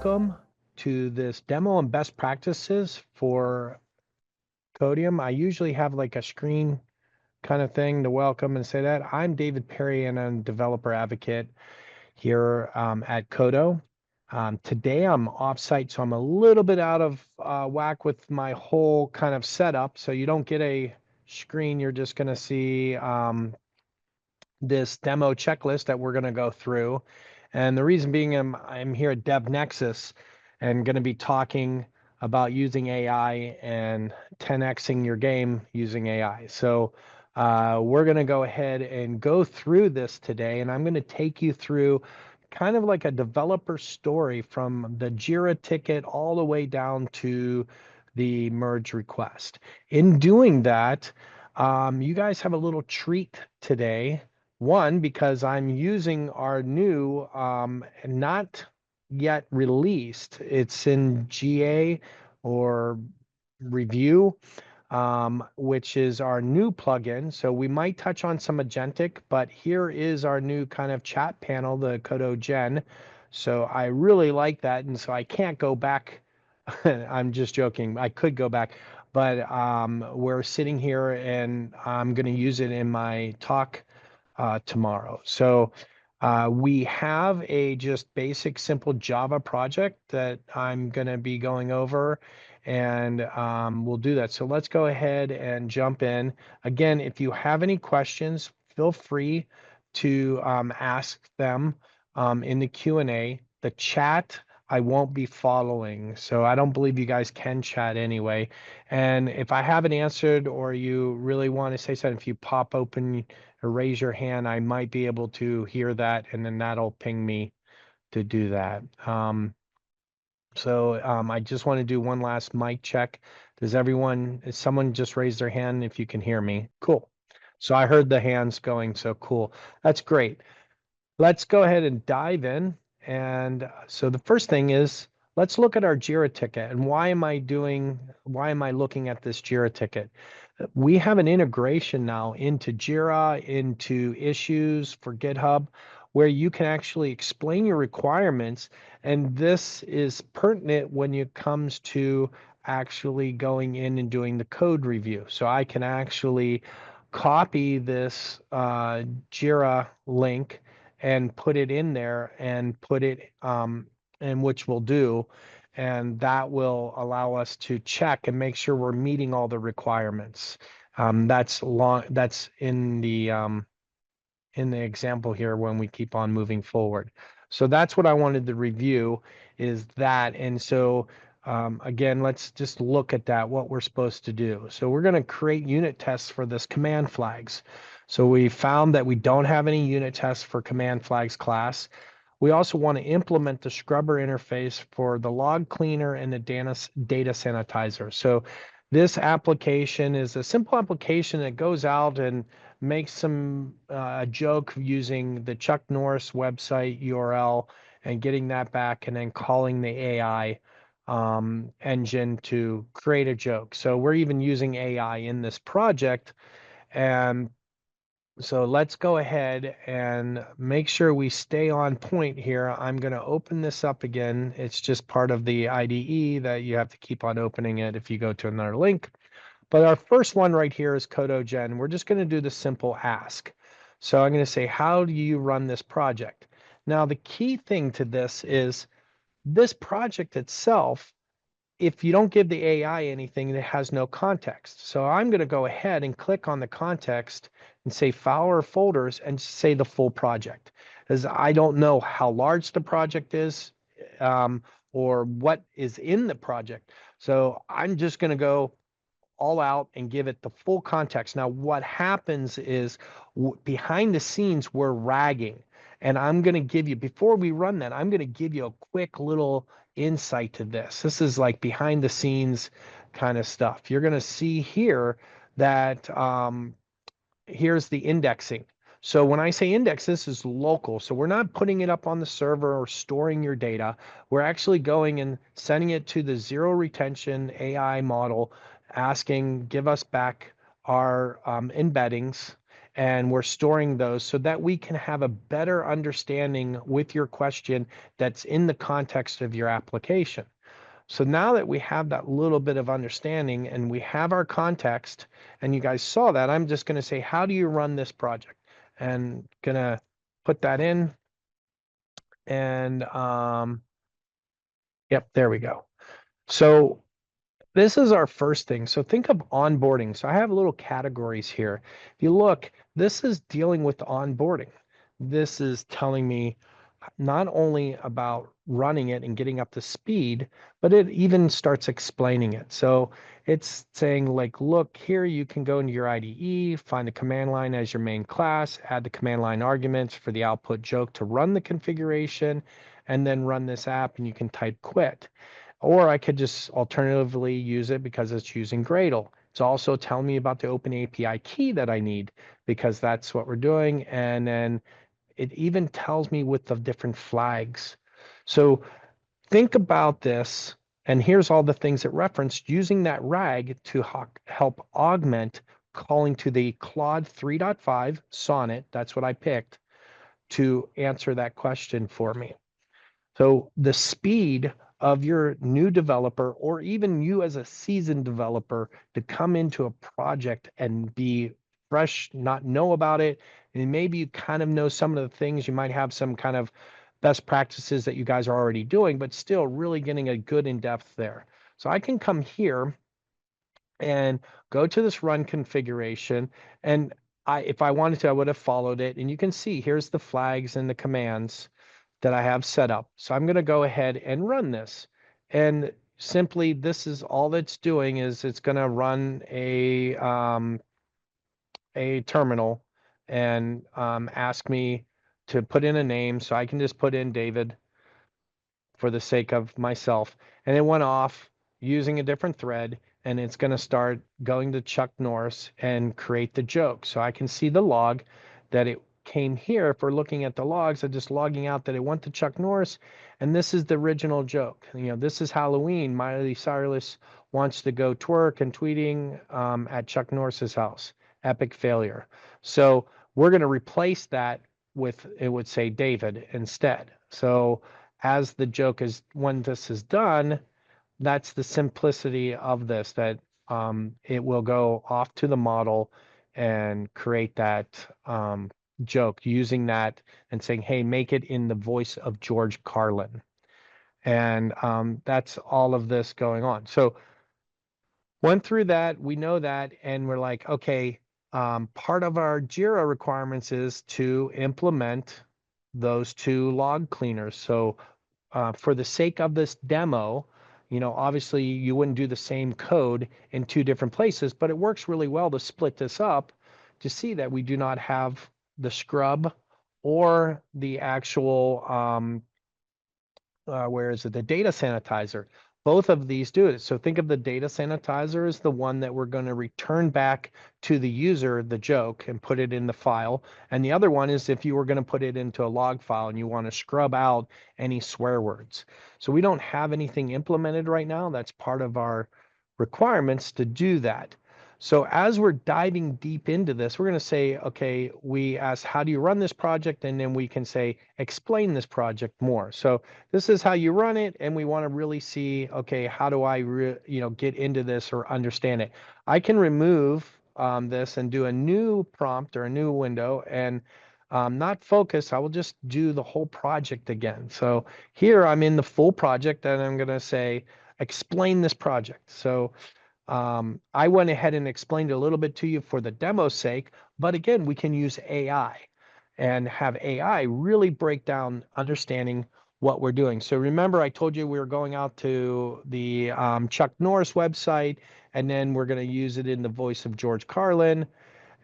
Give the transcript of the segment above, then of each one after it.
welcome to this demo and best practices for Codium. I usually have like a screen kind of thing to welcome and say that. I'm David Perry and I'm developer advocate here at Qodo. Today I'm offsite, so I'm a little bit out of whack with my whole kind of setup. So you don't get a screen, you're just going to see this demo checklist that we're going to go through. And the reason being I'm here at DevNexus and going to be talking about using AI and 10xing your game using AI. So we're going to go ahead and go through this today, and I'm going to take you through kind of like a developer story from the Jira ticket all the way down to the merge request. In doing that, you guys have a little treat today. One, because I'm using our new, not yet released, it's in GA or review, which is our new plugin. So we might touch on some agentic, but here is our new kind of chat panel, the Qodo Gen. So I really like that. And so I can't go back. I'm just joking. I could go back, but we're sitting here and I'm going to use it in my talk tomorrow. So we have a just basic simple Java project that I'm going to be going over, and we'll do that. So let's go ahead and jump in. Again, if you have any questions, feel free to ask them in the Q&A. The chat, I won't be following, so I don't believe you guys can chat anyway. And if I haven't answered or you really want to say something, if you pop open or raise your hand, I might be able to hear that, and then that'll ping me to do that. I just want to do one last mic check. Is someone just raised their hand if you can hear me? Cool. So I heard the hands going, so cool. That's great. Let's go ahead and dive in. And so the first thing is, let's look at our Jira ticket. And why am I looking at this Jira ticket? We have an integration now into Jira, into issues for GitHub, where you can actually explain your requirements. And this is pertinent when it comes to actually going in and doing the code review. So I can actually copy this Jira link and put it in there and put it, and which we'll do. And that will allow us to check and make sure we're meeting all the requirements. That's in the example here when we keep on moving forward. So that's what I wanted to review, is that. And so again, let's just look at that, what we're supposed to do. So we're going to create unit tests for this command flags. So we found that we don't have any unit tests for command flags class. We also want to implement the scrubber interface for the log cleaner and the data sanitizer. So this application is a simple application that goes out and makes some joke using the Chuck Norris website URL and getting that back, and then calling the AI engine to create a joke. So we're even using AI in this project. And so let's go ahead and make sure we stay on point here. I'm going to open this up again. It's just part of the IDE that you have to keep on opening it if you go to another link. But our first one right here is Qodo Gen. We're just going to do the simple ask. So I'm going to say, how do you run this project? Now, the key thing to this is this project itself, if you don't give the AI anything, it has no context. So I'm going to go ahead and click on the context and say file or folders and say the full project, because I don't know how large the project is or what is in the project. So I'm just going to go all out and give it the full context. Now, what happens is behind the scenes, we're ragging. And I'm going to give you, before we run that, I'm going to give you a quick little insight to this. This is like behind the scenes kind of stuff. You're going to see here that here's the indexing. So when I say index, this is local. So we're not putting it up on the server or storing your data. We're actually going and sending it to the zero retention AI model, asking, give us back our embeddings. and we're storing those so that we can have a better understanding with your question that's in the context of your application. So now that we have that little bit of understanding and we have our context, and you guys saw that, I'm just going to say, how do you run this project? And going to put that in. And yep, there we go. So this is our first thing. So think of onboarding. So I have little categories here. If you look, this is dealing with onboarding. This is telling me not only about running it and getting up to speed, but it even starts explaining it. So it's saying like, look, here you can go into your IDE, find the command line as your main class, add the command line arguments for the output joke to run the configuration, and then run this app, and you can type quit. Or I could just alternatively use it because it's using Gradle. It's also telling me about the open API key that I need because that's what we're doing. And then it even tells me with the different flags. So think about this. And here's all the things it referenced using that RAG to help augment calling to the Claude 3.5 Sonnet. That's what I picked to answer that question for me. So the speed of your new developer, or even you as a seasoned developer, to come into a project and be fresh, not know about it, and maybe you kind of know some of the things, you might have some kind of best practices that you guys are already doing, but still really getting a good in-depth there. So I can come here and go to this run configuration, and if I wanted to, I would have followed it, and you can see here's the flags and the commands that I have set up. So I'm going to go ahead and run this. And simply, this is all that's doing is it's going to run a terminal and ask me to put in a name. So I can just put in David for the sake of myself. And it went off using a different thread, and it's going to start going to Chuck Norris and create the joke. So I can see the log that it came here. If we're looking at the logs, I'm just logging out that it went to Chuck Norris, and this is the original joke. You know, this is Halloween. Miley Cyrus wants to go twerk and tweeting at Chuck Norris's house. Epic failure. So we're going to replace that with, it would say David instead. So as the joke is, when this is done, that's the simplicity of this, that it will go off to the model and create that joke using that and saying, hey, make it in the voice of George Carlin. And that's all of this going on. So went through that, we know that, and we're like, okay, part of our JIRA requirements is to implement those two log cleaners. So for the sake of this demo, you know, obviously you wouldn't do the same code in two different places, but it works really well to split this up to see that we do not have the scrub or the actual where is it? The data sanitizer. Both of these do it. So think of the data sanitizer as the one that we're going to return back to the user, the joke, and put it in the file. And the other one is if you were going to put it into a log file and you want to scrub out any swear words. So we don't have anything implemented right now. That's part of our requirements to do that. So as we're diving deep into this, we're going to say, okay, we ask, how do you run this project? And then we can say, explain this project more. So this is how you run it, and we want to really see, okay, how do I get into this or understand it? I can remove this and do a new prompt or a new window, and not focus. I will just do the whole project again. So here I'm in the full project, and I'm going to say explain this project. So I went ahead and explained a little bit to you for the demo's sake, but again, we can use AI and have AI really break down understanding what we're doing. So remember, I told you we were going out to the Chuck Norris website, and then we're going to use it in the voice of George Carlin.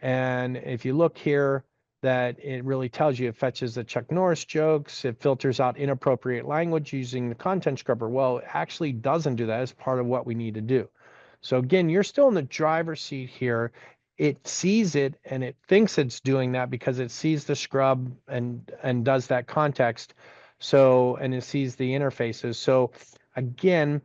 And if you look here, that it really tells you, it fetches the Chuck Norris jokes, it filters out inappropriate language using the content scrubber. Well, it actually doesn't do that as part of what we need to do. So again, you're still in the driver's seat here. It sees it and it thinks it's doing that because it sees the scrub and does that context. So, and it sees the interfaces. So again,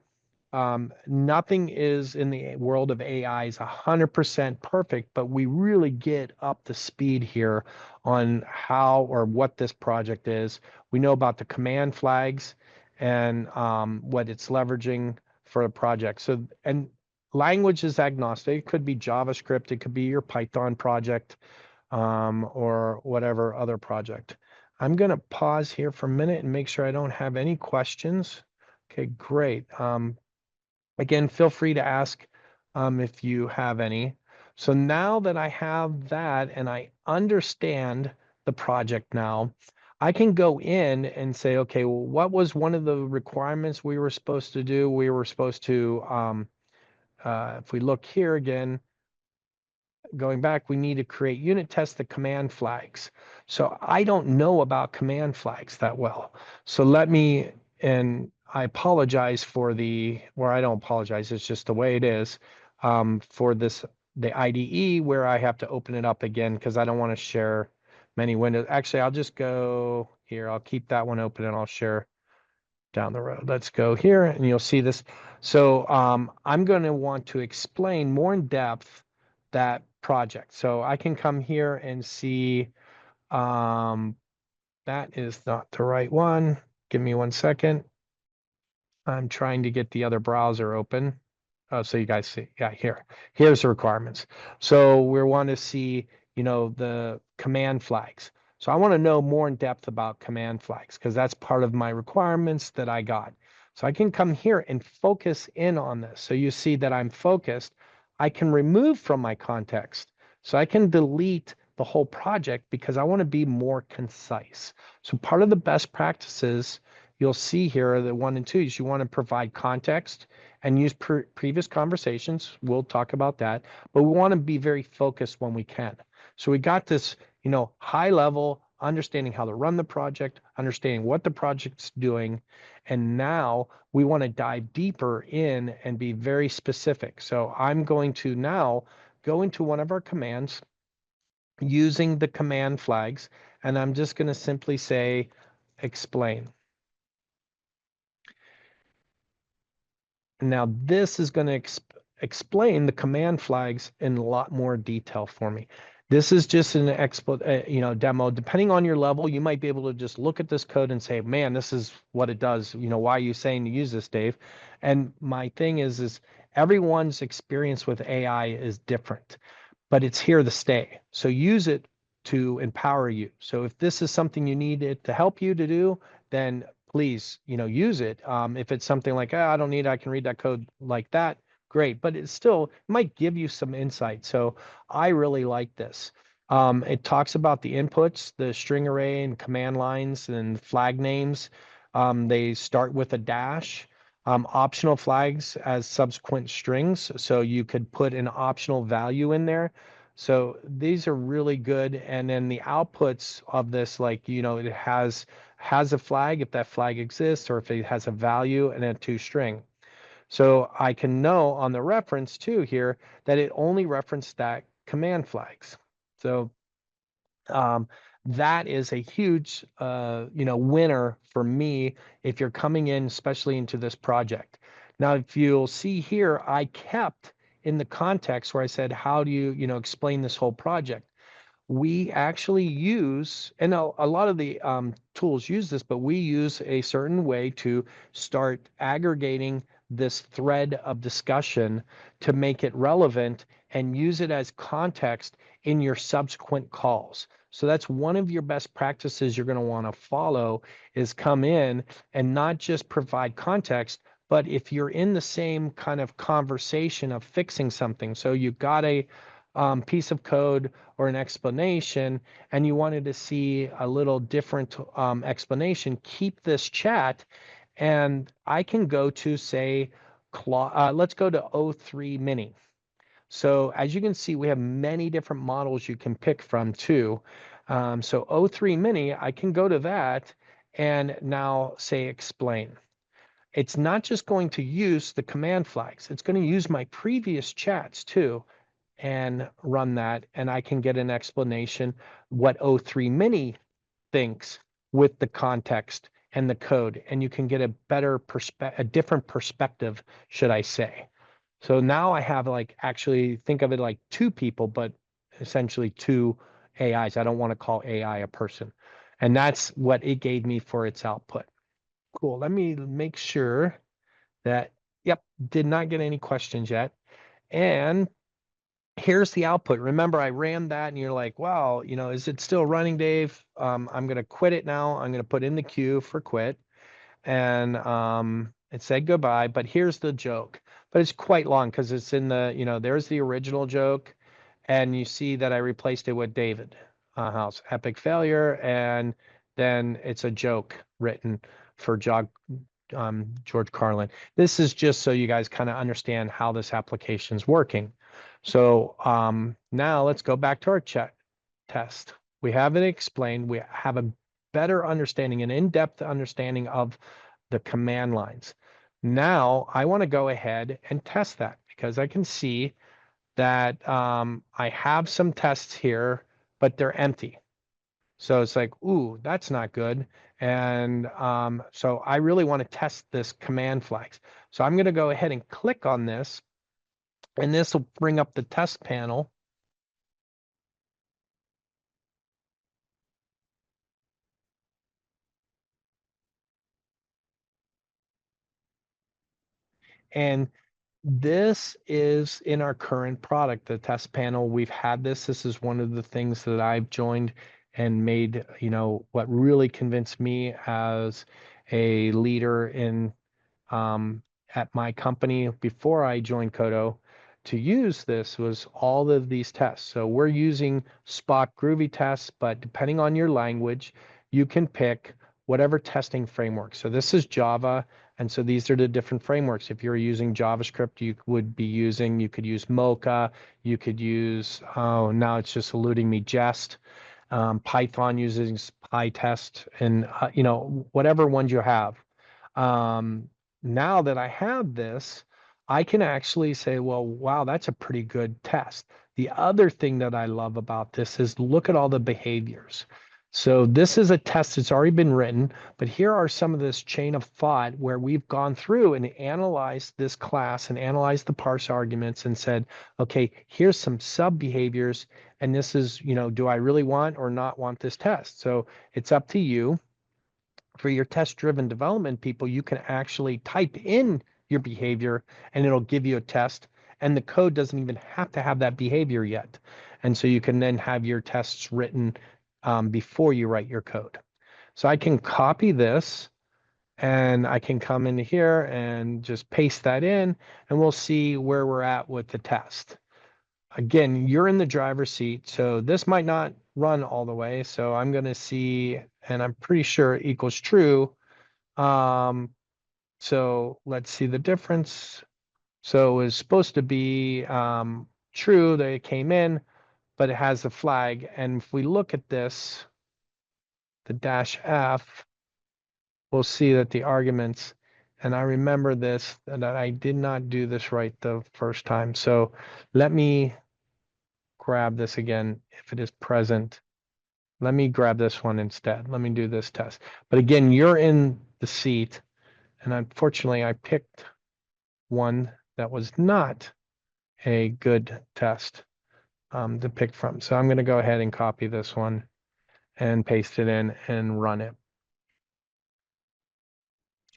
Nothing is in the world of AI is 100% perfect, but we really get up to speed here on how or what this project is. We know about the command flags and what it's leveraging for a project. So, and language is agnostic. It could be JavaScript, it could be your Python project, or whatever other project. I'm going to pause here for a minute and make sure I don't have any questions. Okay, great. Again, feel free to ask if you have any. So now that I have that and I understand the project now, I can go in and say, okay, well, what was one of the requirements we were supposed to do? We were supposed to, if we look here again, going back, we need to create unit test the command flags. So I don't know about command flags that well. So let me, and I apologize for I don't apologize, it's just the way it is, for the IDE where I have to open it up again because I don't want to share many windows. Actually, I'll just go here. I'll keep that one open and I'll share down the road. Let's go here and you'll see this. So I'm going to want to explain more in depth that project. So I can come here and see that is not the right one. Give me 1 second. I'm trying to get the other browser open. Oh, so you guys see, yeah, here's the requirements. So we want to see, the command flags. So I want to know more in depth about command flags because that's part of my requirements that I got. So I can come here and focus in on this. So you see that I'm focused. I can remove from my context. So I can delete the whole project because I want to be more concise. So part of the best practices you'll see here, the 1 and 2, is you want to provide context and use previous conversations. We'll talk about that, but we want to be very focused when we can. So we got this, high level understanding how to run the project, understanding what the project's doing, and now we want to dive deeper in and be very specific. So I'm going to now go into one of our commands using the command flags, and I'm just going to simply say explain. Now this is going to explain the command flags in a lot more detail for me. This is just an demo. Depending on your level, you might be able to just look at this code and say, man, this is what it does. Why are you saying to use this, Dave? And my thing is everyone's experience with AI is different, but it's here to stay. So use it to empower you. So if this is something you need it to help you to do, then please, use it. If it's something like, I don't need, I can read that code like that, great. But it still might give you some insight. So I really like this. It talks about the inputs, the string array and command lines and flag names. They start with a dash. Optional flags as subsequent strings. So you could put an optional value in there. So these are really good. And then the outputs of this, like, it has a flag if that flag exists, or if it has a value and a toString. So I can know on the reference too here that it only referenced that command flags. So that is a huge, winner for me if you're coming in, especially into this project. Now, if you'll see here, I kept in the context where I said, how do you, explain this whole project? We actually use, and a lot of the tools use this, but we use a certain way to start aggregating this thread of discussion to make it relevant and use it as context in your subsequent calls. So that's one of your best practices you're going to want to follow, is come in and not just provide context, but if you're in the same kind of conversation of fixing something, so you've got a piece of code or an explanation and you wanted to see a little different explanation, keep this chat and I can go to, say, let's go to O3 Mini. So as you can see, we have many different models you can pick from too. So O3 Mini, I can go to that and now say explain. It's not just going to use the command flags. It's going to use my previous chats too and run that, and I can get an explanation what O3 Mini thinks with the context and the code, and you can get a better a different perspective, should I say. So now I have like, actually think of it like two people, but essentially two AIs. I don't want to call AI a person. And that's what it gave me for its output. Cool. Let me make sure that, yep, did not get any questions yet. And here's the output. Remember, I ran that and you're like, wow, is it still running, Dave? I'm going to quit it now. I'm going to put in the queue for quit. And it said goodbye, but here's the joke. But it's quite long because it's in the, there's the original joke. And you see that I replaced it with David House, epic failure. And then it's a joke written for George Carlin. This is just so you guys kind of understand how this application is working. So now let's go back to our test. We have it explained. We have a better understanding, an in-depth understanding of the command lines. Now I want to go ahead and test that because I can see that I have some tests here, but they're empty. So it's like, ooh, that's not good. And so I really want to test this command flags. So I'm going to go ahead and click on this, and this will bring up the test panel. And this is in our current product, the test panel. We've had this. This is one of the things that I've joined and made, what really convinced me as a leader in at my company before I joined Qodo to use this was all of these tests. So we're using Spock Groovy tests, but depending on your language, you can pick whatever testing framework. So this is Java, and so these are the different frameworks. If you're using JavaScript, you could use Mocha, you could use, oh, now it's just eluding me, Jest. Python using PyTest, and whatever ones you have. Um, Now that I have this, I can actually say, well, wow, that's a pretty good test. The other thing that I love about this is look at all the behaviors. So this is a test that's already been written, but here are some of this chain of thought where we've gone through and analyzed this class and analyzed the parse arguments and said, okay, here's some sub behaviors. And this is, do I really want or not want this test? So it's up to you. For your test-driven development people, you can actually type in your behavior and it'll give you a test, and the code doesn't even have to have that behavior yet. And so you can then have your tests written before you write your code. So I can copy this and I can come into here and just paste that in, and we'll see where we're at with the test. Again, you're in the driver's seat, so this might not run all the way. So I'm going to see, and I'm pretty sure it equals true. So let's see the difference. So it was supposed to be true that it came in, but it has a flag. And if we look at this, the dash F, we'll see that the arguments, and I remember this, that I did not do this right the first time. So let me grab this again if it is present. Let me grab this one instead. Let me do this test. But again, you're in the seat, and unfortunately I picked one that was not a good test to pick from. So I'm going to go ahead and copy this one and paste it in and run it.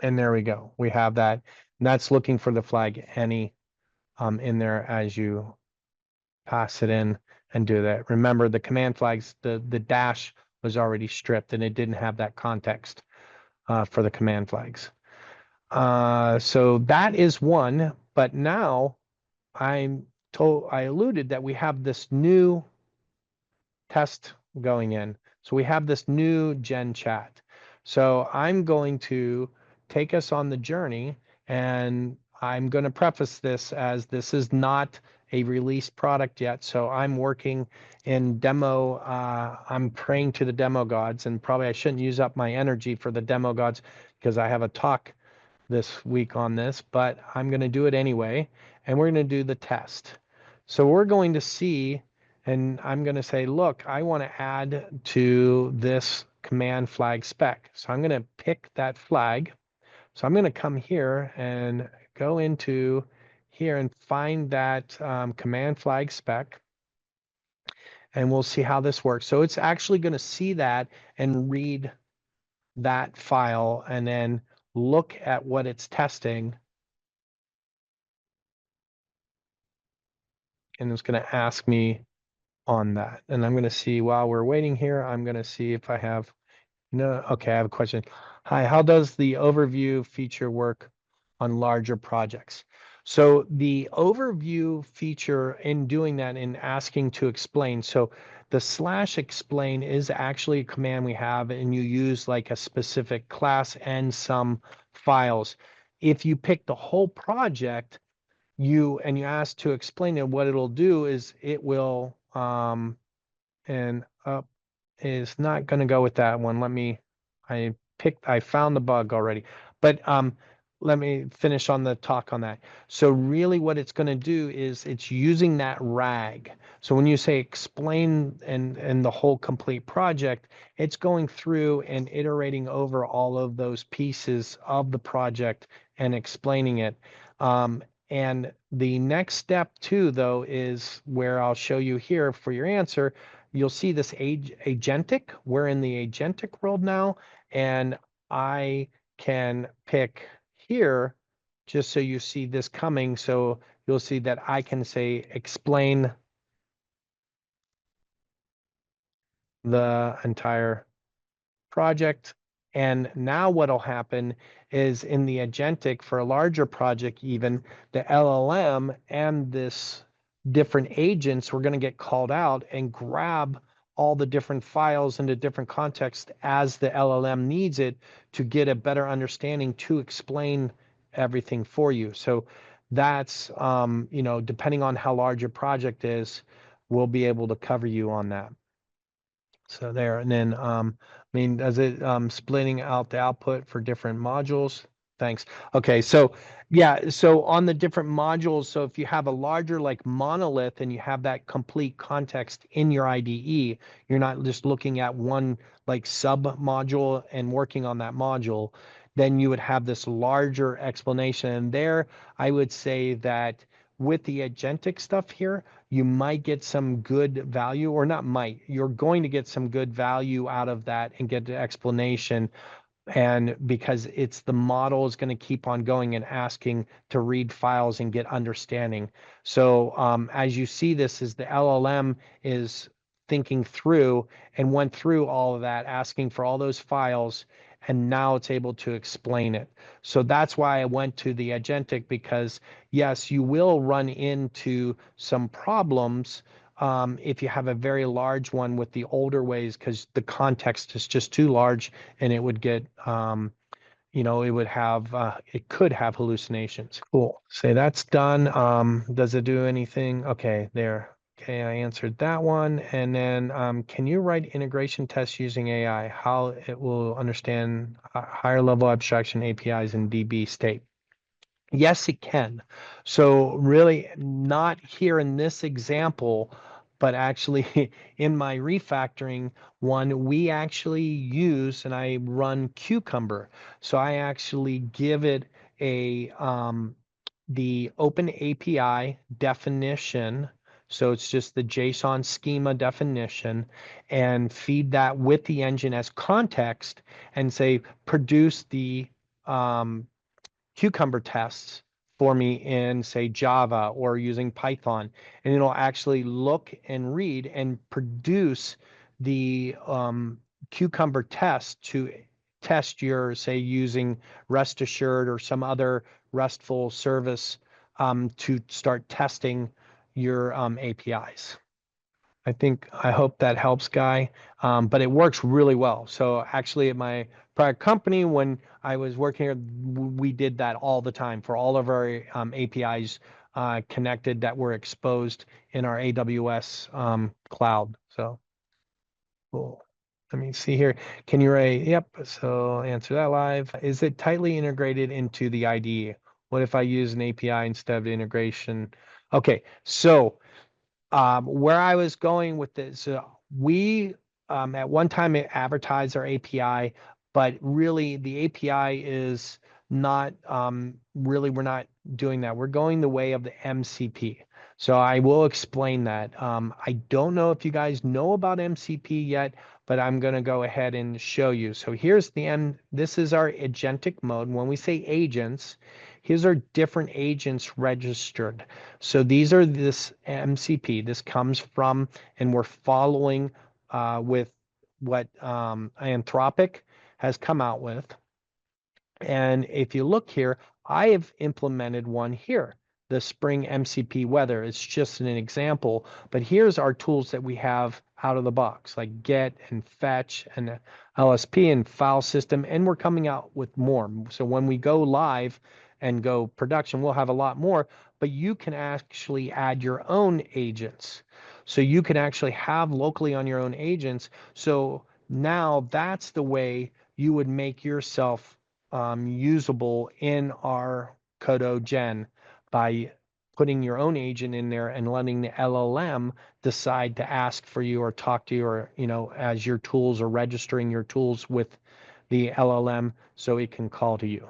And there we go. We have that. And that's looking for the flag any in there as you pass it in and do that. Remember, the command flags, the dash was already stripped and it didn't have that context for the command flags. So that is one, but now I alluded that we have this new test going in. So we have this new Gen chat. So I'm going to take us on the journey, and I'm going to preface this as this is not a released product yet. So I'm working in demo. I'm praying to the demo gods, and probably I shouldn't use up my energy for the demo gods because I have a talk this week on this, but I'm going to do it anyway, and we're going to do the test. So we're going to see, and I'm going to say, look, I want to add to this command flag spec. So I'm going to pick that flag. So I'm going to come here and go into here and find that command flag spec. And we'll see how this works. So it's actually going to see that and read that file and then look at what it's testing. And it's going to ask me on that. And I'm going to see while we're waiting here, I'm going to see if I have, no, okay, I have a question. Hi, how does the overview feature work on larger projects? So the overview feature in doing that, in asking to explain, so the /explain is actually a command we have, and you use like a specific class and some files. If you pick the whole project, you ask to explain it, what it'll do is it will and up is not going to go with that one. I found the bug already, but let me finish on the talk on that. So really what it's going to do is it's using that RAG. So when you say explain and the whole complete project, it's going through and iterating over all of those pieces of the project and explaining it. And the next step too, though, is where I'll show you here for your answer. You'll see this agentic. We're in the agentic world now, and I can pick here just so you see this coming. So you'll see that I can say explain the entire project. And now what'll happen is in the agentic for a larger project, even the LLM and this different agents, we're going to get called out and grab all the different files into different contexts as the LLM needs it to get a better understanding to explain everything for you. So that's, depending on how large your project is, we'll be able to cover you on that. So there, and then, does it, splitting out the output for different modules? Thanks. Okay, so yeah, so on the different modules, so if you have a larger like monolith and you have that complete context in your IDE, you're not just looking at one like sub module and working on that module, then you would have this larger explanation. And there, I would say that with the agentic stuff here, you might get some good value, or not might, you're going to get some good value out of that and get the explanation. And because it's the model is going to keep on going and asking to read files and get understanding. So as you see this, is the LLM is thinking through and went through all of that, asking for all those files, and now it's able to explain it. So that's why I went to the agentic, because yes, you will run into some problems if you have a very large one with the older ways, because the context is just too large and it would get, it would have, it could have hallucinations. Cool. Say that's done. Does it do anything? Okay, there. Okay, I answered that one. And then can you write integration tests using AI? How it will understand higher level abstraction APIs in DB state? Yes, it can. So really not here in this example, but actually in my refactoring one, we actually use, and I run Cucumber. So I actually give it a the open API definition. So it's just the JSON schema definition, and feed that with the engine as context and say, produce the Cucumber tests for me in, say, Java or using Python, and it'll actually look and read and produce the Cucumber test to test your, say, using Rest Assured or some other RESTful service to start testing your APIs. I hope that helps, Guy. But it works really well. So actually at my prior company, when I was working here, we did that all the time for all of our APIs connected that were exposed in our AWS cloud. So cool. Let me see here. Can you write? Yep. So answer that live. Is it tightly integrated into the IDE? What if I use an API instead of integration? Okay. So where I was going with this, we at one time it advertised our API, but really the API is not really, we're not doing that. We're going the way of the MCP. So I will explain that. I don't know if you guys know about MCP yet, but I'm going to go ahead and show you. So here's this is our agentic mode. When we say agents, here's our different agents registered. So these are this MCP. This comes from, and we're following with what Anthropic has come out with. And if you look here, I have implemented one here, the Spring MCP Weather. It's just an example, but here's our tools that we have out of the box, like get and fetch and LSP and file system, and we're coming out with more. So when we go live and go production, we'll have a lot more, but you can actually add your own agents. So you can actually have locally on your own agents. So now that's the way you would make yourself usable in our Qodo Gen by putting your own agent in there and letting the LLM decide to ask for you or talk to you, or, you know, as your tools, or registering your tools with the LLM so it can call to you.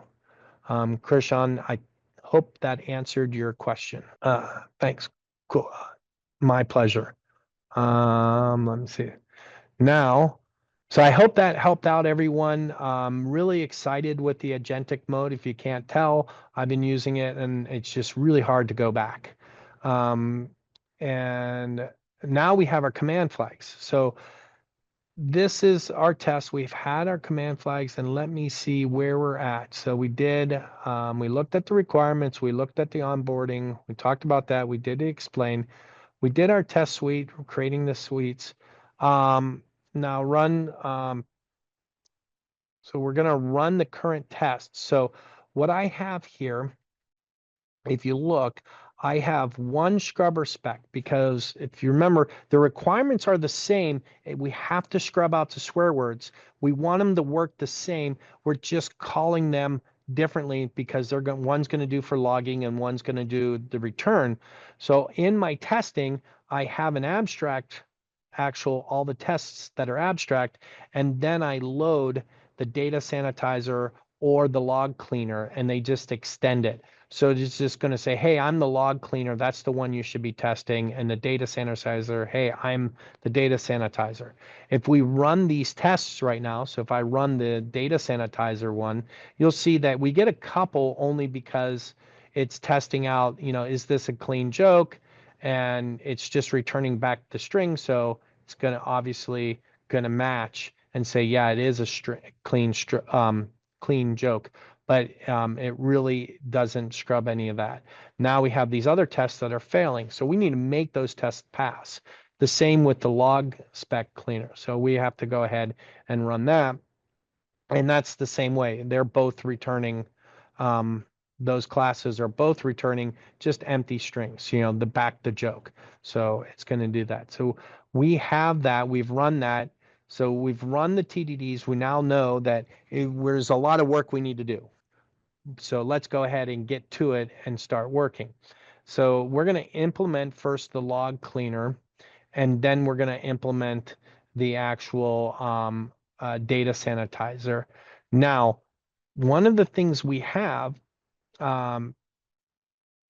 Krishan, I hope that answered your question. Thanks. Cool. My pleasure. Let me see. Now, so I hope that helped out everyone. Really excited with the agentic mode. If you can't tell, I've been using it and it's just really hard to go back. And now we have our command flags. So this is our test. We've had our command flags, and let me see where we're at. So we looked at the requirements, we looked at the onboarding, we talked about that, we did explain, we did our test suite, creating the suites. Now run, so we're gonna run the current test. So what I have here, if you look, I have one scrubber spec, because if you remember, the requirements are the same. We have to scrub out the swear words. We want them to work the same. We're just calling them differently because one's going to do for logging and one's going to do the return. So in my testing, I have an abstract, all the tests that are abstract, and then I load the data sanitizer or the log cleaner, and they just extend it. So it's just going to say, hey, I'm the log cleaner. That's the one you should be testing. And the data sanitizer, hey, I'm the data sanitizer. If we run these tests right now, so if I run the data sanitizer one, you'll see that we get a couple only because it's testing out, you know, is this a clean joke? And it's just returning back the string. So it's going to obviously going to match and say, yeah, it is a clean joke, but it really doesn't scrub any of that. Now we have these other tests that are failing, so we need to make those tests pass. The same with the log spec cleaner. So we have to go ahead and run that, and that's the same way. They're both returning, those classes are both returning just empty strings, you know, the joke. So it's going to do that. So we have that, we've run that. So we've run the TDDs. We now know that there's a lot of work we need to do. So let's go ahead and get to it and start working. So we're going to implement first the log cleaner, and then we're going to implement the actual data sanitizer. Now, one of the things we have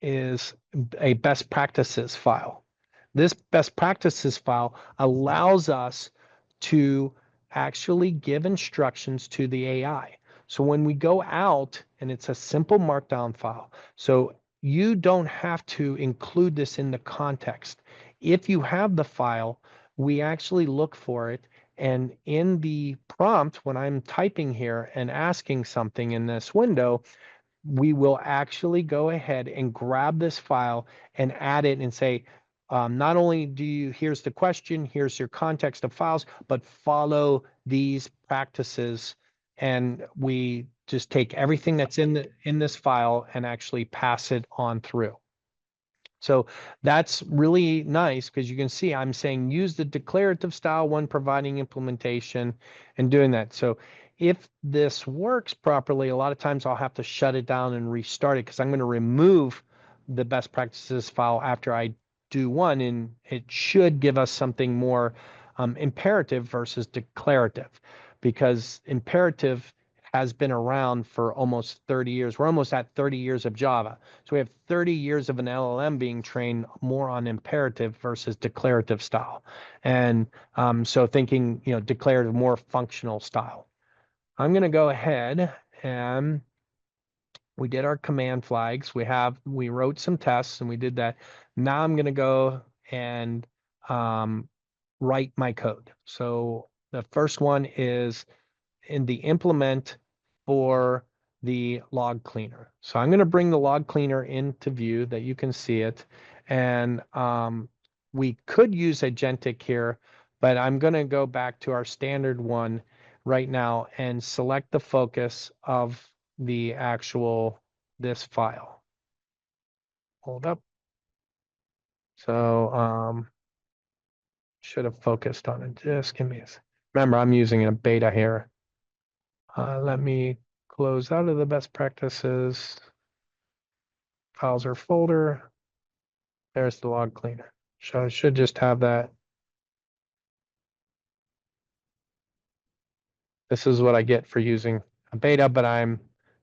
is a best practices file. This best practices file allows us to actually give instructions to the AI. So when we go out, and it's a simple markdown file, so you don't have to include this in the context. If you have the file, we actually look for it, and in the prompt, when I'm typing here and asking something in this window, we will actually go ahead and grab this file and add it and say, not only here's the question, here's your context of files, but follow these practices. And we just take everything that's in this file and actually pass it on through. So that's really nice, because you can see I'm saying use the declarative style when providing implementation and doing that. So if this works properly, a lot of times I'll have to shut it down and restart it, because I'm going to remove the best practices file after I do one, and it should give us something more imperative versus declarative, because imperative has been around for almost 30 years. We're almost at 30 years of Java. So we have 30 years of an LLM being trained more on imperative versus declarative style. And so thinking, declarative, more functional style. I'm going to go ahead and we did our command flags. We wrote some tests and we did that. Now I'm going to go and write my code. So the first one is in the implement for the log cleaner. So I'm going to bring the log cleaner into view that you can see it. And we could use agentic here, but I'm going to go back to our standard one right now and select the focus of the actual this file. Hold up. So should have focused on it. Just give me a second. Remember, I'm using a beta here. Let me close out of the best practices. Files or folder. There's the log cleaner. So I should just have that. This is what I get for using a beta, but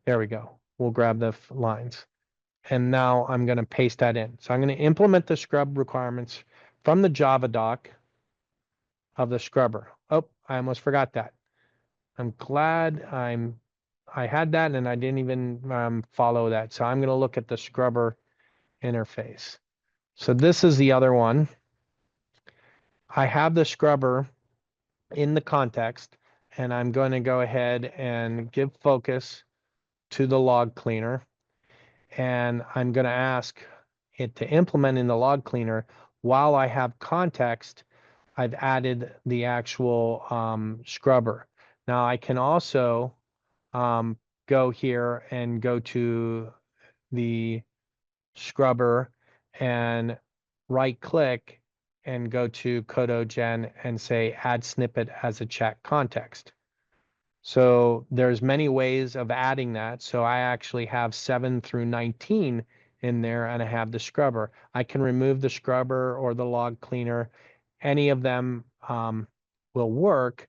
there we go. We'll grab the lines. And now I'm going to paste that in. So I'm going to implement the scrub requirements from the Java doc of the scrubber. Oh, I almost forgot that. I'm glad I had that and I didn't even follow that. So I'm going to look at the scrubber interface. So this is the other one. I have the scrubber in the context, and I'm going to go ahead and give focus to the log cleaner. And I'm going to ask it to implement in the log cleaner. While I have context, I've added the actual scrubber. Now I can also go here and go to the scrubber and right click and go to Qodo Gen and say add snippet as a chat context. So there's many ways of adding that. So I actually have 7 through 19 in there and I have the scrubber. I can remove the scrubber or the log cleaner. Any of them will work.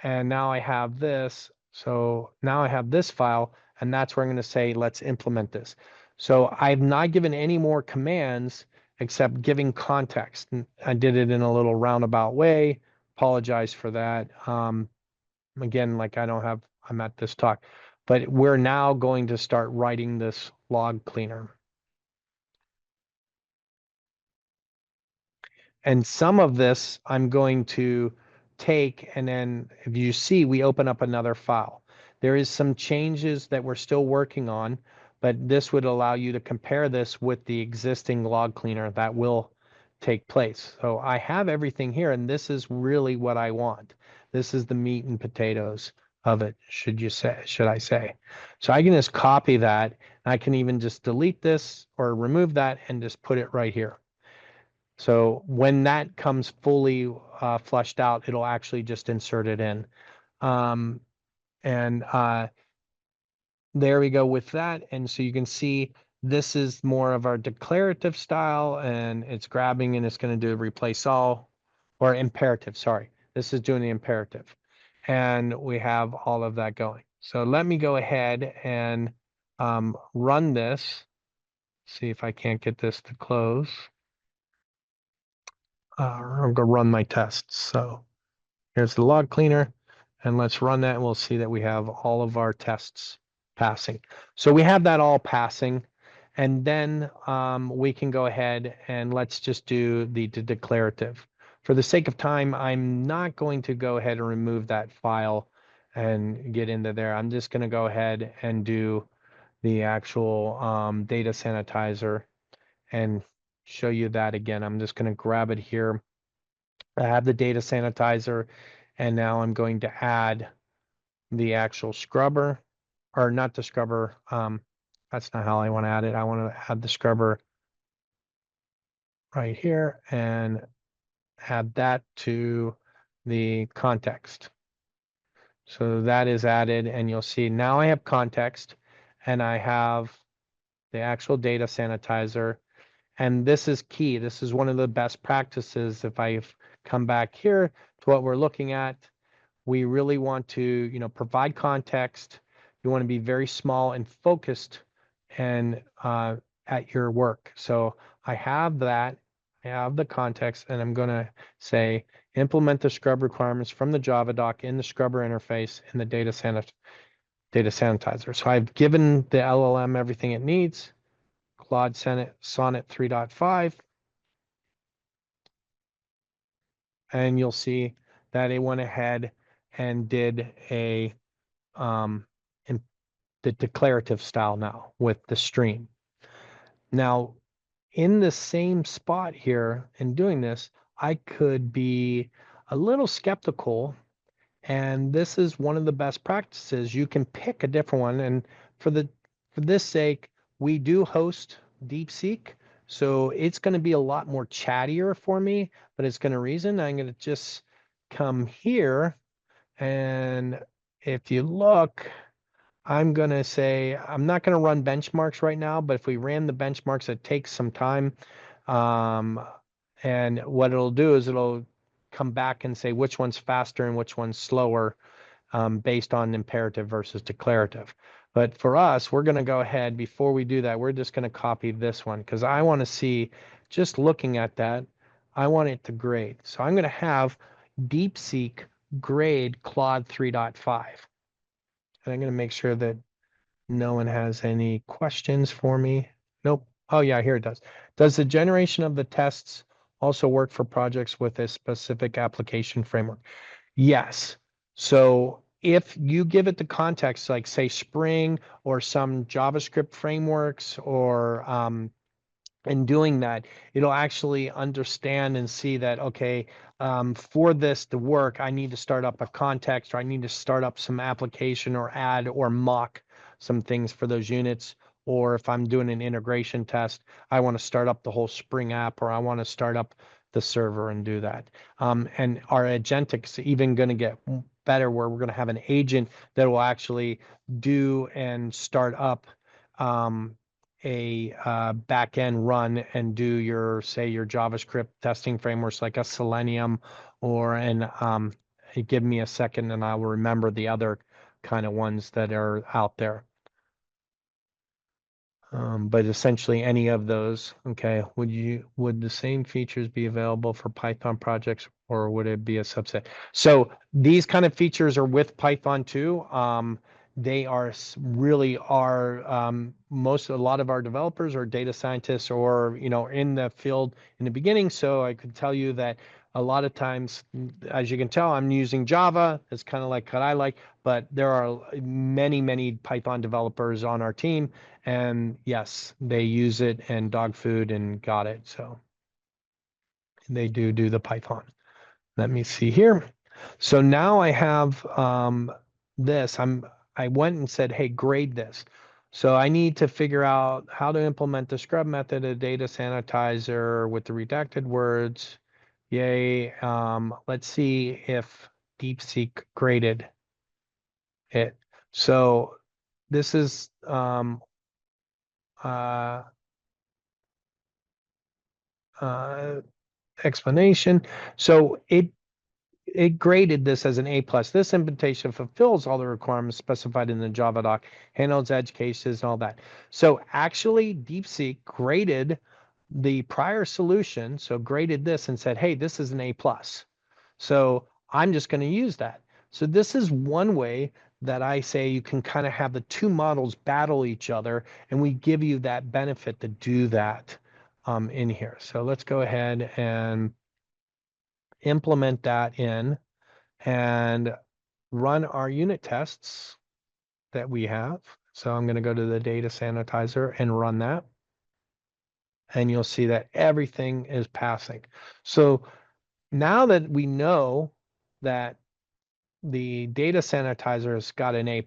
And now I have this. So now I have this file, and that's where I'm going to say, let's implement this. So I've not given any more commands except giving context. And I did it in a little roundabout way. Apologize for that. Again, like I'm at this talk, but we're now going to start writing this log cleaner. And some of this I'm going to take, and then if you see, we open up another file. There is some changes that we're still working on, but this would allow you to compare this with the existing log cleaner that will take place. So I have everything here, and this is really what I want. This is the meat and potatoes of it, should I say. So I can just copy that. And I can even just delete this or remove that and just put it right here. So when that comes fully flushed out, it'll actually just insert it in. And there we go with that. And so you can see this is more of our declarative style, and it's grabbing and it's going to do replace all, or imperative, sorry. This is doing the imperative. And we have all of that going. So let me go ahead and run this. See if I can't get this to close. I'm going to run my tests. So here's the log cleaner, and let's run that, and we'll see that we have all of our tests passing. So we have that all passing, and then we can go ahead and let's just do the declarative. For the sake of time, I'm not going to go ahead and remove that file and get into there. I'm just going to go ahead and do the actual data sanitizer and show you that again. I'm just going to grab it here. I have the data sanitizer, and now I'm going to add the actual scrubber, or not the scrubber. That's not how I want to add it. I want to add the scrubber right here and add that to the context. So that is added, and you'll see now I have context and I have the actual data sanitizer. And this is key. This is one of the best practices. If I come back here to what we're looking at, we really want to, provide context. You want to be very small and focused and at your work. So I have that, I have the context, and I'm going to say implement the scrub requirements from the Java doc in the scrubber interface in the data sanitizer. So I've given the LLM everything it needs. Claude Sonnet 3.5, and you'll see that it went ahead and did a in the declarative style now with the stream. Now, in the same spot here in doing this, I could be a little skeptical, and this is one of the best practices. You can pick a different one, and for this sake, we do host DeepSeek, so it's going to be a lot more chattier for me, but it's going to reason. I'm going to just come here, and if you look, I'm going to say, I'm not going to run benchmarks right now, but if we ran the benchmarks, it takes some time. And what it'll do is it'll come back and say which one's faster and which one's slower based on imperative versus declarative. But for us, we're going to go ahead, before we do that, we're just going to copy this one because I want to see, just looking at that, I want it to grade. So I'm going to have DeepSeek grade Claude 3.5. And I'm going to make sure that no one has any questions for me. Nope. Oh yeah, here it does. Does the generation of the tests also work for projects with a specific application framework? Yes. So if you give it the context, like say Spring or some JavaScript frameworks or in doing that, it'll actually understand and see that, okay, for this to work, I need to start up a context, or I need to start up some application or add or mock some things for those units. Or if I'm doing an integration test, I want to start up the whole Spring app, or I want to start up the server and do that. And our agentic's even going to get better, where we're going to have an agent that will actually do and start up a back-end run and do your, say, your JavaScript testing frameworks like a Selenium or give me a second and I will remember the other kind of ones that are out there. But essentially any of those, okay, would the same features be available for Python projects, or would it be a subset? So these kind of features are with Python too. They are really are a lot of our developers are data scientists or, in the field in the beginning. So I could tell you that a lot of times, as you can tell, I'm using Java. It's kind of like what I like, but there are many, many Python developers on our team. And yes, they use it and dog food and got it. So they do the Python. Let me see here. So now I have this. I went and said, hey, grade this. So I need to figure out how to implement the scrub method of data sanitizer with the redacted words. Yay. Let's see if DeepSeek graded it. So this is uh, explanation. So it graded this as an A+. This implementation fulfills all the requirements specified in the Java doc, handles edge cases and all that. So actually DeepSeek graded the prior solution, so graded this and said, hey, this is an A+. So I'm just going to use that. So this is one way that I say you can kind of have the two models battle each other, and we give you that benefit to do that in here. So let's go ahead and implement that in and run our unit tests that we have. So I'm going to go to the data sanitizer and run that. And you'll see that everything is passing. So now that we know that the data sanitizer has got an A+,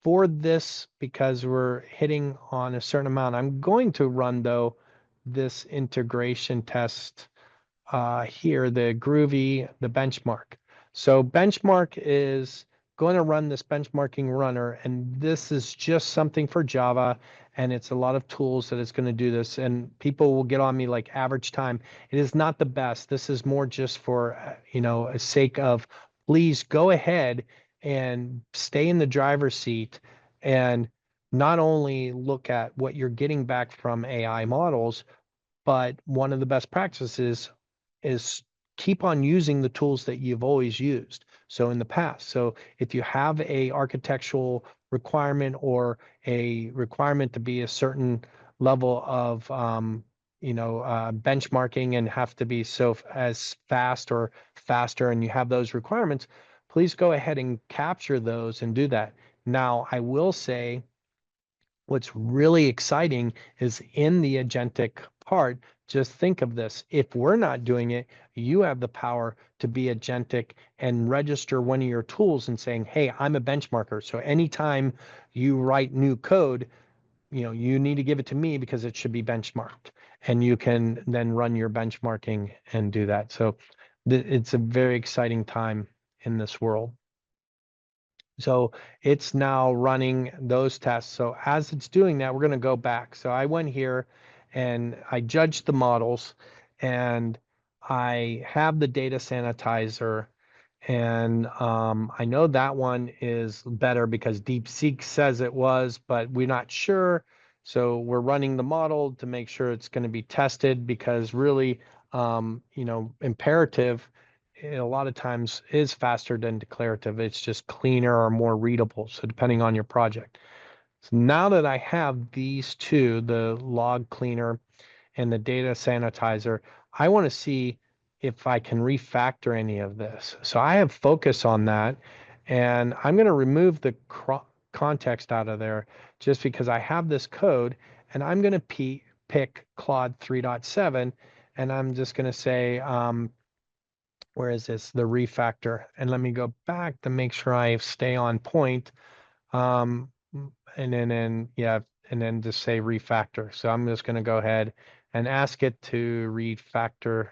for this, because we're hitting on a certain amount, I'm going to run, though, this integration test here, the Groovy, the benchmark. So benchmark is going to run this benchmarking runner, and this is just something for Java, and it's a lot of tools that it's going to do this, and people will get on me like average time. It is not the best. This is more just for, a sake of, please go ahead and stay in the driver's seat and not only look at what you're getting back from AI models, but one of the best practices is keep on using the tools that you've always used. So in the past, so if you have a architectural requirement or a requirement to be a certain level of benchmarking and have to be so as fast or faster, and you have those requirements, please go ahead and capture those and do that. Now, I will say what's really exciting is in the agentic part. Just think of this. If we're not doing it, you have the power to be agentic and register one of your tools and saying, hey, I'm a benchmarker. So anytime you write new code, you need to give it to me because it should be benchmarked. And you can then run your benchmarking and do that. So it's a very exciting time in this world. So it's now running those tests. So as it's doing that, we're going to go back. So I went here and I judged the models, and I have the data sanitizer, and I know that one is better because DeepSeek says it was, but we're not sure. So we're running the model to make sure it's going to be tested, because really, imperative a lot of times is faster than declarative. It's just cleaner or more readable. So depending on your project. So now that I have these two, the log cleaner and the data sanitizer, I want to see if I can refactor any of this. So I have focus on that, and I'm going to remove the context out of there just because I have this code, and I'm going to pick Claude 3.7, and I'm just going to say, where is this? The refactor. And let me go back to make sure I stay on point. And then just say refactor. So I'm just going to go ahead and ask it to refactor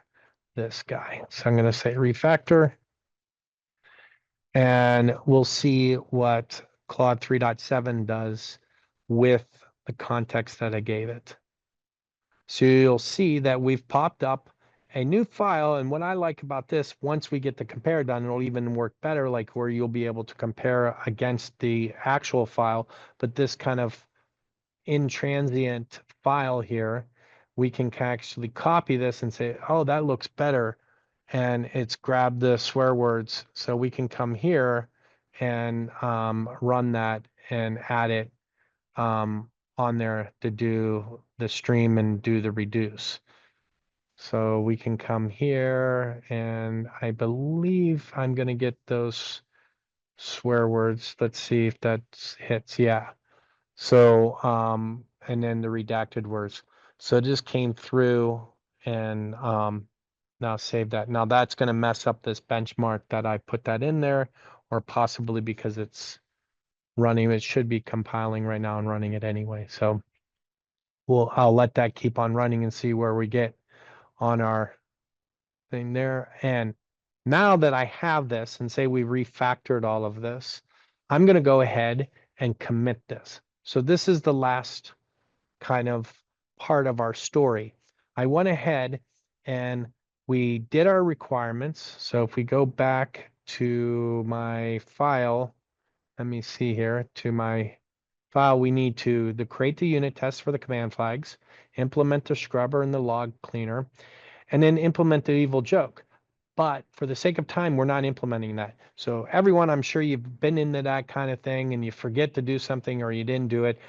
this guy. So I'm going to say refactor, and we'll see what Claude 3.7 does with the context that I gave it. So you'll see that we've popped up a new file. And what I like about this, once we get the compare done, it'll even work better, like where you'll be able to compare against the actual file. But this kind of intransient file here, we can actually copy this and say, oh, that looks better. And it's grabbed the swear words. So we can come here and run that and add it on there to do the stream and do the reduce. So we can come here, and I believe I'm going to get those swear words. Let's see if that hits. Yeah. So, and then the redacted words. So it just came through, and now save that. Now that's going to mess up this benchmark that I put that in there, or possibly because it's running. It should be compiling right now and running it anyway. So I'll let that keep on running and see where we get on our thing there. And now that I have this, and say we refactored all of this, I'm going to go ahead and commit this. So this is the last kind of part of our story. I went ahead and we did our requirements. So if we go back to my file, let me see here, to my file, we need to create the unit test for the command flags, implement the scrubber and the log cleaner, and then implement the evil joke. But for the sake of time, we're not implementing that. So everyone, I'm sure you've been into that kind of thing and you forget to do something or you didn't do it.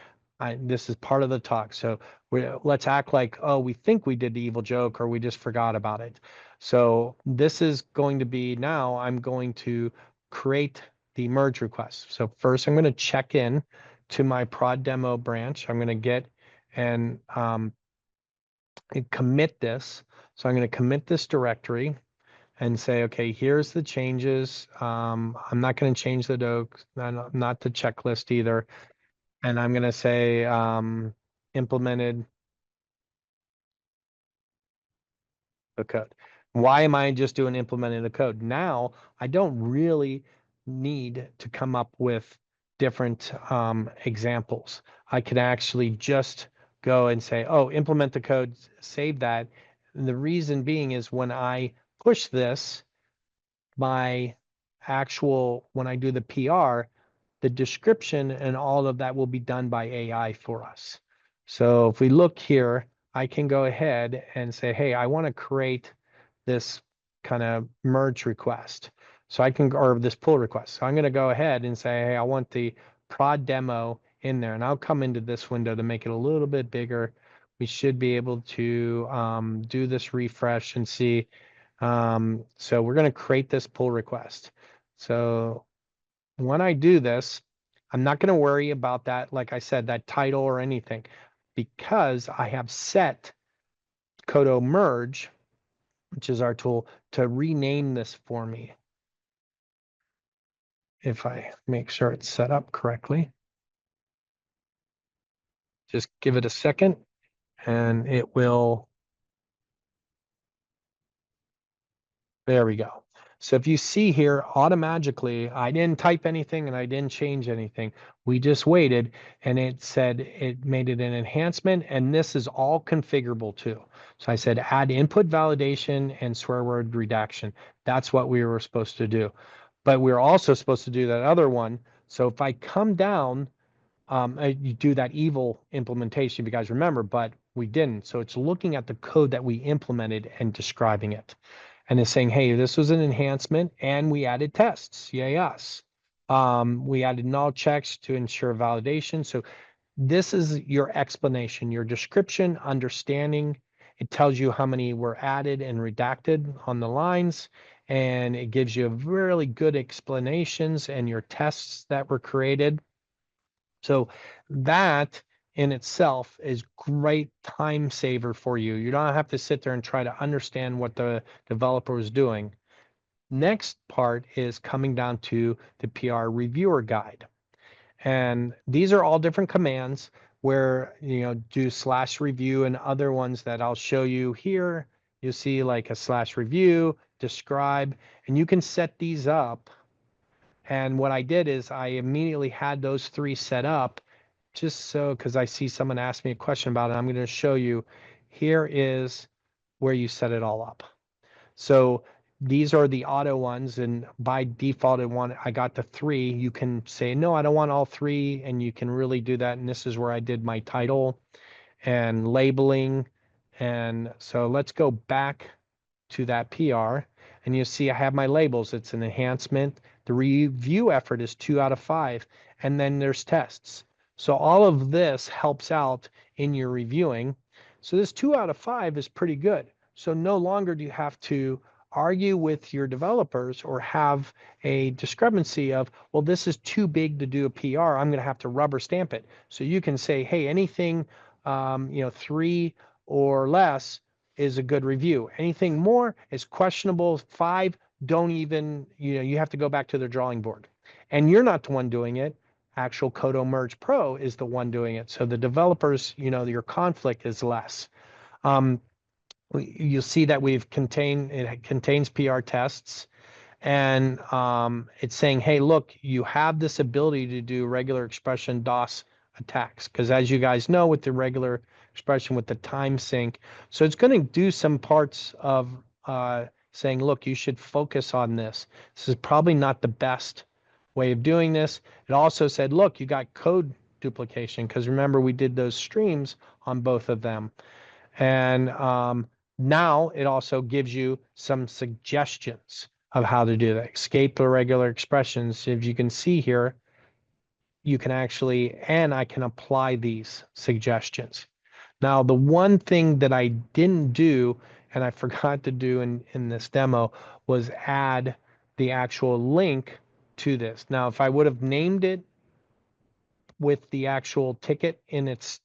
This is part of the talk. So let's act like, oh, we think we did the evil joke or we just forgot about it. So this is going to be, now I'm going to create the merge request. So first I'm going to check in to my prod demo branch. I'm going to get and commit this. So I'm going to commit this directory and say, okay, here's the changes. I'm not going to change the doc, not the checklist either. And I'm going to say implemented the code. Why am I just doing implementing the code? Now, I don't really need to come up with different examples. I could actually just go and say, oh, implement the code, save that. And the reason being is when I push this, my actual, when I do the PR, the description and all of that will be done by AI for us. So if we look here, I can go ahead and say, hey, I want to create this kind of merge request. So I can, or this pull request. So I'm going to go ahead and say, hey, I want the prod demo in there. And I'll come into this window to make it a little bit bigger. We should be able to do this refresh and see. So we're going to create this pull request. So when I do this, I'm not going to worry about that, like I said, that title or anything, because I have set Qodo merge, which is our tool, to rename this for me. If I make sure it's set up correctly, just give it a second and it will. There we go. So if you see here, automatically, I didn't type anything and I didn't change anything. We just waited and it said it made it an enhancement, and this is all configurable too. So I said add input validation and swear word redaction. That's what we were supposed to do. But we're also supposed to do that other one. So if I come down, you do that evil implementation, if you guys remember, but we didn't. So it's looking at the code that we implemented and describing it. And it's saying, hey, this was an enhancement and we added tests. Yay us. We added null checks to ensure validation. So this is your explanation, your description, understanding. It tells you how many were added and redacted on the lines, and it gives you really good explanations and your tests that were created. So that in itself is great time saver for you. You don't have to sit there and try to understand what the developer is doing. Next part is coming down to the PR reviewer guide. And these are all different commands where, do /review and other ones that I'll show you here. You see like a /review, describe, and you can set these up. And what I did is I immediately had those three set up just so, because I see someone asked me a question about it. I'm going to show you. Here is where you set it all up. So these are the auto ones, and by default, I got the three. You can say, no, I don't want all three, and you can really do that. And this is where I did my title and labeling. And so let's go back to that PR, and you see I have my labels. It's an enhancement. The review effort is 2 out of 5, and then there's tests. So all of this helps out in your reviewing. So this 2 out of 5 is pretty good. So no longer do you have to argue with your developers or have a discrepancy of, well, this is too big to do a PR. I'm going to have to rubber stamp it. So you can say, hey, anything, 3 or less is a good review. Anything more is questionable. 5, don't even, you have to go back to the drawing board. And you're not the one doing it. Actual Qodo Merge Pro is the one doing it. So the developers, your conflict is less. You'll see that it contains PR tests, and it's saying, hey, look, you have this ability to do regular expression DOS attacks, because as you guys know, with the regular expression with the time sync, so it's going to do some parts of saying, look, you should focus on this. This is probably not the best way of doing this. It also said, look, you got code duplication, because remember we did those streams on both of them. And now it also gives you some suggestions of how to do that. Escape the regular expressions. If you can see here, you can actually, and I can apply these suggestions. Now, the one thing that I didn't do, and I forgot to do in this demo, was add the actual link to this. Now, if I would have named it with the actual ticket in its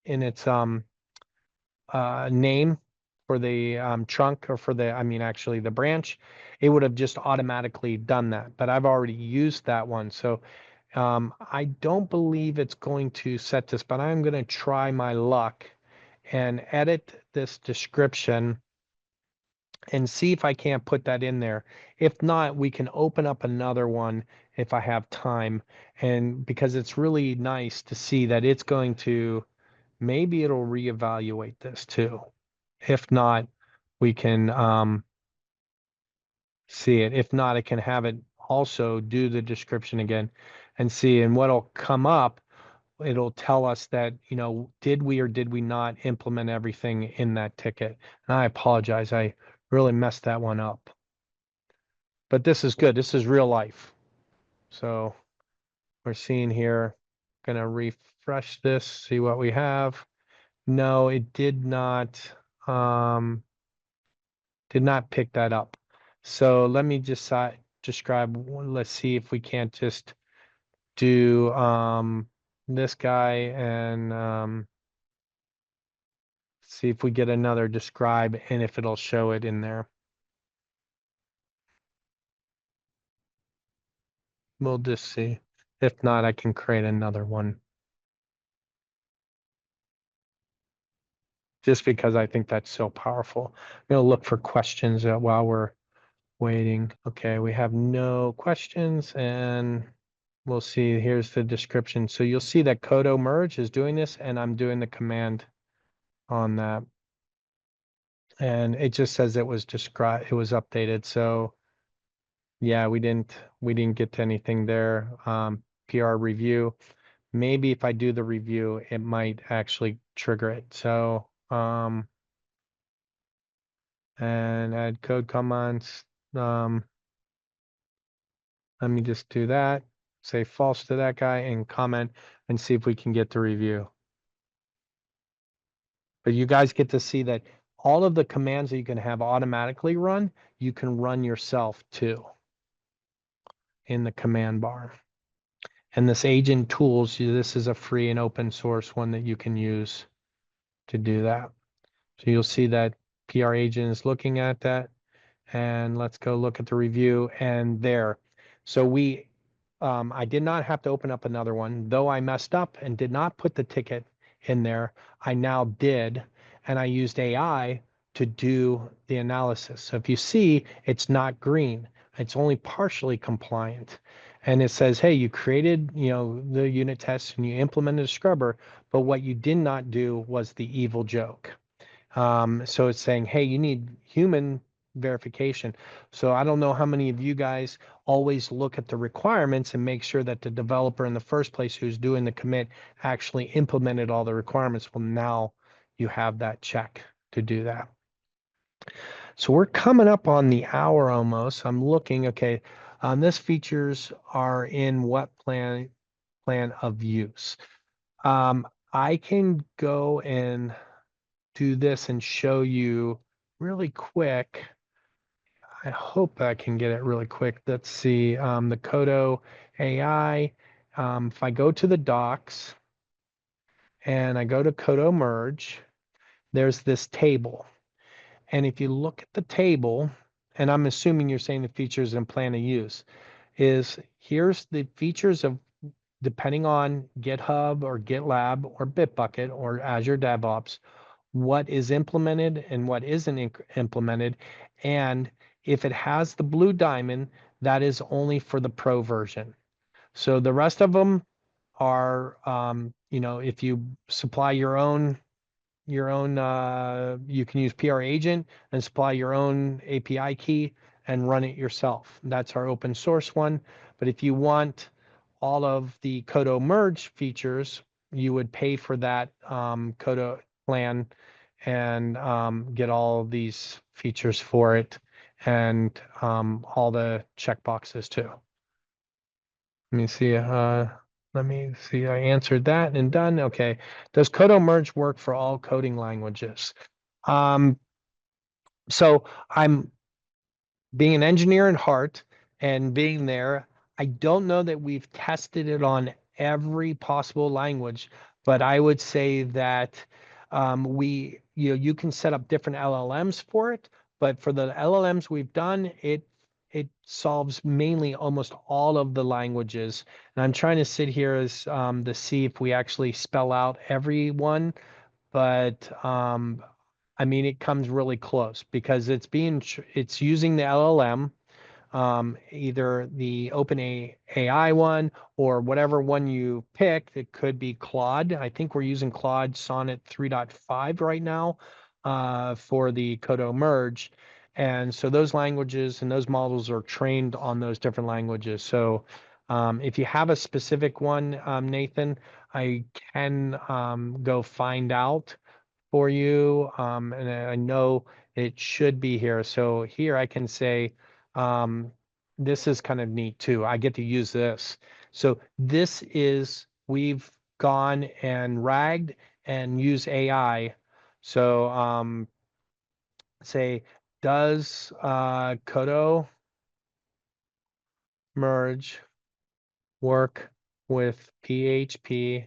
name for the trunk, or for actually the branch, it would have just automatically done that. But I've already used that one. So I don't believe it's going to set this, but I'm going to try my luck and edit this description and see if I can't put that in there. If not, we can open up another one if I have time. And because it's really nice to see that it's going to, maybe it'll reevaluate this too. If not, we can see it. If not, I can have it also do the description again and see. And what'll come up, it'll tell us that, did we or did we not implement everything in that ticket? And I apologize. I really messed that one up. But this is good. This is real life. So we're seeing here, gonna refresh this, see what we have. No, it did not pick that up. So let me just describe, let's see if we can't just do this guy and see if we get another describe and if it'll show it in there. We'll just see. If not, I can create another one. Just because I think that's so powerful. I'm gonna look for questions while we're waiting. Okay, we have no questions and we'll see. Here's the description. So you'll see that Qodo merge is doing this and I'm doing the command on that. And it just says it was updated. So yeah, we didn't get to anything there. PR review. Maybe if I do the review, it might actually trigger it. So and add code comments. Let me just do that. Say false to that guy and comment and see if we can get the review. But you guys get to see that all of the commands that you can have automatically run, you can run yourself too in the command bar. And this agent tools, this is a free and open source one that you can use to do that. So you'll see that PR agent is looking at that. And let's go look at the review and there. So I did not have to open up another one, though I messed up and did not put the ticket in there. I now did, and I used AI to do the analysis. So if you see, it's not green. It's only partially compliant. And it says, hey, you created, the unit tests and you implemented a scrubber, but what you did not do was the evil joke. So it's saying, hey, you need human verification. So I don't know how many of you guys always look at the requirements and make sure that the developer in the first place who's doing the commit actually implemented all the requirements. Well, now you have that check to do that. So we're coming up on the hour almost. I'm looking, okay, this features are in what plan of use. I can go and do this and show you really quick. I hope I can get it really quick. Let's see, the Qodo AI. If I go to the docs and I go to Qodo merge, there's this table. And if you look at the table, and I'm assuming you're saying the features and plan of use, is here's the features of, depending on GitHub or GitLab or Bitbucket or Azure DevOps, what is implemented and what isn't implemented. And if it has the blue diamond, that is only for the pro version. So the rest of them are, if you supply you can use PR agent and supply your own API key and run it yourself. That's our open source one. But if you want all of the Qodo merge features, you would pay for that Qodo plan and get all these features for it and all the checkboxes too. Let me see. I answered that and done. Okay. Does Qodo merge work for all coding languages? So I'm being an engineer in heart and being there. I don't know that we've tested it on every possible language, but I would say that you can set up different LLMs for it. But for the LLMs we've done, it solves mainly almost all of the languages. And I'm trying to sit here as to see if we actually spell out every one, but I mean, it comes really close because it's using the LLM, either the AI one or whatever one you pick. It could be Claude. I think we're using Claude Sonnet 3.5 right now for the Qodo merge. And so those languages and those models are trained on those different languages. So if you have a specific one, Nathan, I can go find out for you. And I know it should be here. So here I can say, this is kind of neat too. I get to use this. So we've gone and ragged and use AI. So say, does Qodo merge work with PHP,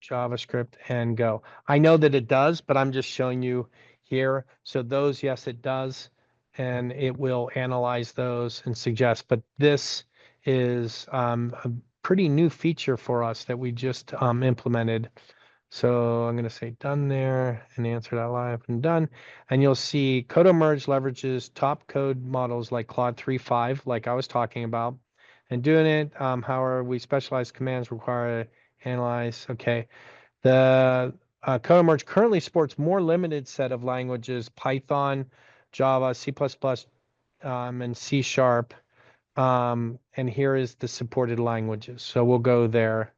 JavaScript, and Go? I know that it does, but I'm just showing you here. So those, yes, it does, and it will analyze those and suggest. But this is a pretty new feature for us that we just implemented. So I'm going to say done there and answer that live and done. And you'll see Qodo Merge leverages top code models like Claude 3.5, like I was talking about, and doing it. However, we specialized commands require analyze. Okay. The Qodo Merge currently supports more limited set of languages, Python, Java, C++, and C Sharp. And here is the supported languages. So we'll go there.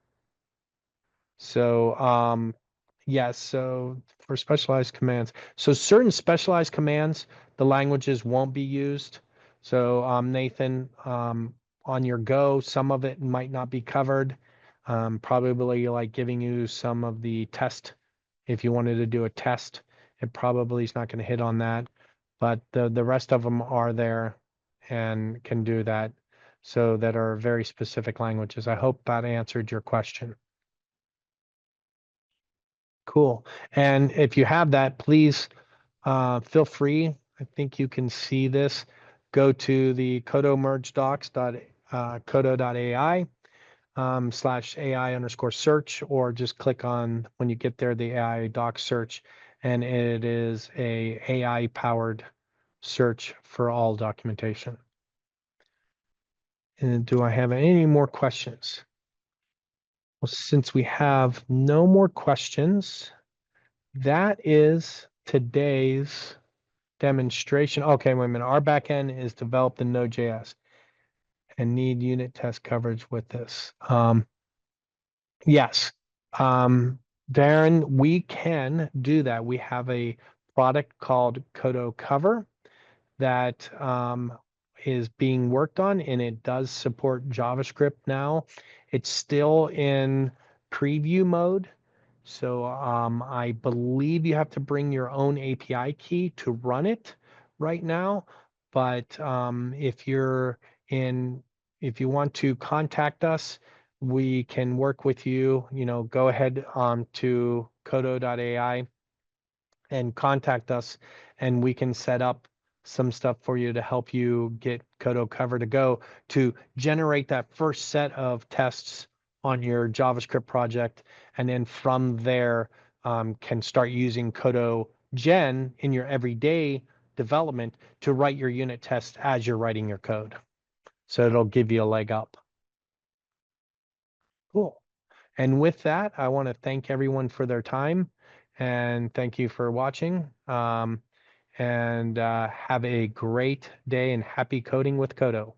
So yes, so for specialized commands. So certain specialized commands, the languages won't be used. So Nathan, on your Go, some of it might not be covered. Probably like giving you some of the test. If you wanted to do a test, it probably is not going to hit on that. But the rest of them are there and can do that. So that are very specific languages. I hope that answered your question. Cool. And if you have that, please feel free. I think you can see this. Go to the Qodo merge docs Qodo.ai / AI underscore search, or just click on when you get there the AI doc search, and it is a AI powered search for all documentation. And do I have any more questions? Well, since we have no more questions, that is today's demonstration. Okay, wait a minute. Our backend is developed in Node.js and need unit test coverage with this. Yes, Darren, we can do that. We have a product called Qodo Cover that is being worked on, and it does support JavaScript now. It's still in preview mode. So I believe you have to bring your own API key to run it right now. But if you want to contact us, we can work with you. Go ahead to Qodo.ai and contact us, and we can set up some stuff for you to help you get Qodo Cover to go to generate that first set of tests on your JavaScript project, and then from there can start using Qodo Gen in your everyday development to write your unit tests as you're writing your code. So it'll give you a leg up. Cool. And with that, I want to thank everyone for their time, and thank you for watching. And have a great day, and happy coding with Qodo.